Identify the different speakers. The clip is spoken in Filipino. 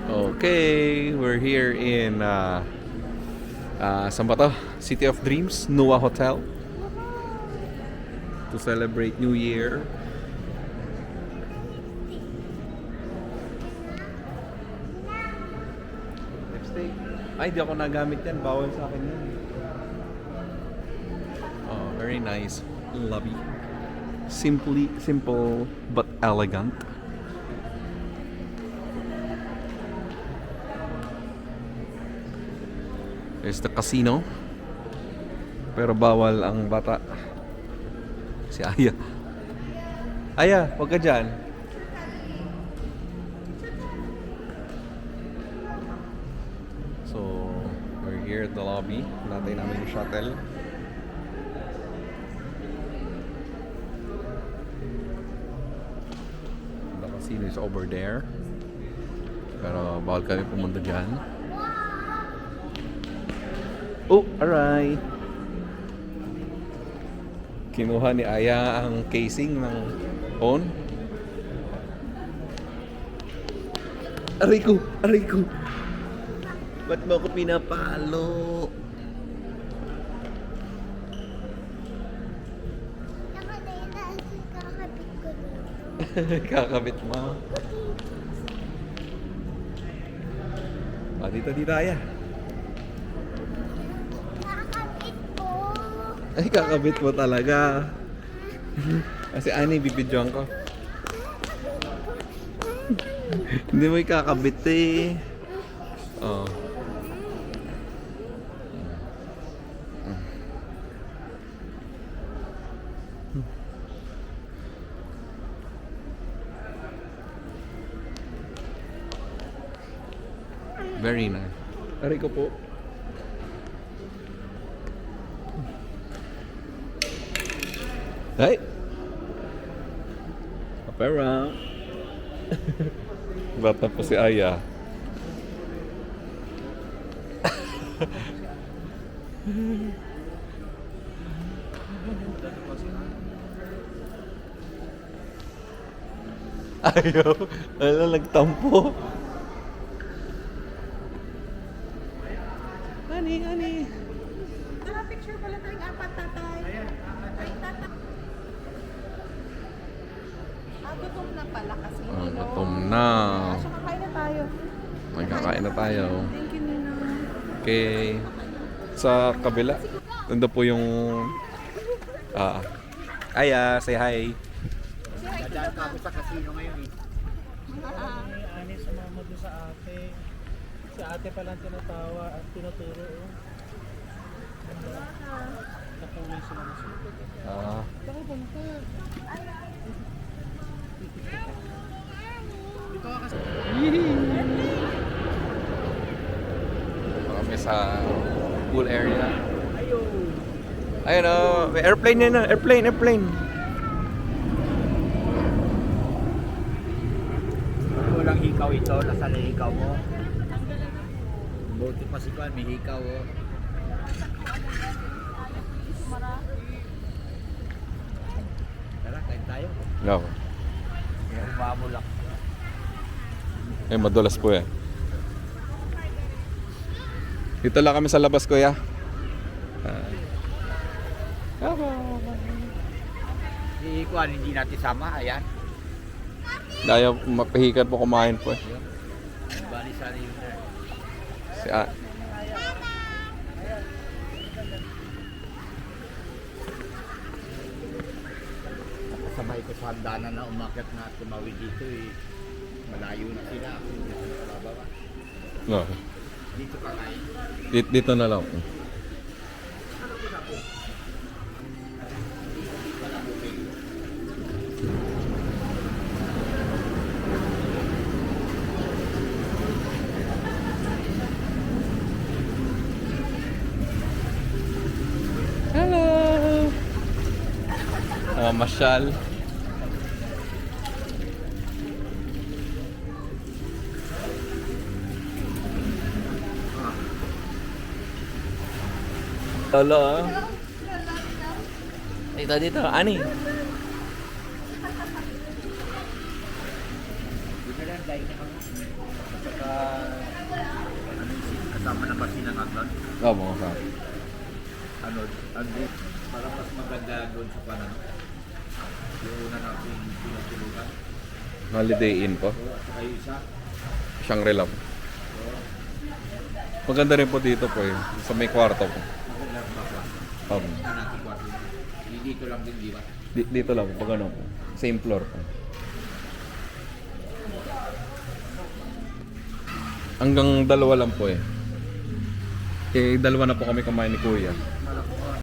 Speaker 1: Okay, we're here in saan ba to? City of Dreams, Nua Hotel to celebrate New Year. Lipstick. Ay, di ako nagamit yan. Bawal sa akin yan. Oh, very nice lobby. Simple but elegant. There's the casino. Pero bawal ang bata. Si Aya. Aya, wag ka dyan. So, we're here at the lobby. Natay namin yung shuttle. The casino is over there. Pero bawal kami pumunta dyan. Oh, alright. Kinuha ni Aya ang casing ng phone. Aray ko! Aray ko! Ba't mo ako pinapalo? Kakabit mo. Dito, Aya. Ay, kakabit mo talaga. Kasi ani, bibidyoan ko. Hindi mo ikakabit eh. Oh. Very nice. Aray ko po. Hey! Up around. Bata po si Aya. Ayaw. Wala, nagtampo. Ani.
Speaker 2: Tara, picture pala tayong apat, tatay. Ay, tatay. Gutom na pala kasi.
Speaker 1: Gutom na.
Speaker 2: So, kakain na tayo.
Speaker 1: Magkakain na tayo.
Speaker 2: Thank you, Ninong.
Speaker 1: Okay. Sa kabila, nandun po yung Aya, say hi.
Speaker 3: Nadaan ka ako sa casino ngayon eh.
Speaker 4: Ani sa mama doon sa ate. Si ate pala ang tinatawa at tinuturo. Nakulay sila ng sulit.
Speaker 3: Dito ka kasi.
Speaker 1: Kami sa pool area. Ayun o, may airplane yan na. Airplane.
Speaker 3: Walang hikaw ito, nasa na hikaw mo. Buti pa si Kwan, may hikaw oh. Tara, kain tayo.
Speaker 1: No.
Speaker 3: May humamulak.
Speaker 1: Madulas po yan. Dito lang kami sa labas, kuya.
Speaker 3: Si Kwan, hindi natin sama, ayan.
Speaker 1: Dahil mapahikan po kumain po eh.
Speaker 3: Bali sana yun na.
Speaker 1: Si
Speaker 3: Kasabay ko sa hagdanan na umakyat na tumawid dito eh. Malayo na sila. Dito na kalababa.
Speaker 1: No.
Speaker 3: Dito ka kain.
Speaker 1: Dito na lang. Hello! Masyal. Lolo. Dito. Ani.
Speaker 3: Dito lang, dahil na kami. Saka
Speaker 1: Oo, mga sa
Speaker 3: Ano, parang mas maganda doon sa kanan. Yung una natin pinatulugan.
Speaker 1: Holiday Inn po.
Speaker 3: So, at saka yung isa.
Speaker 1: Shangri-La po. Maganda rin po dito po eh. Sa may kwarto po.
Speaker 3: Maganda ba ba?
Speaker 1: Um,
Speaker 3: Ito natin kwarto. Dito lang din, di ba?
Speaker 1: dito lang po, pag ano po. Same floor po. Hanggang dalawa lang po eh. Dalawa na po kami kumain ni Kuya.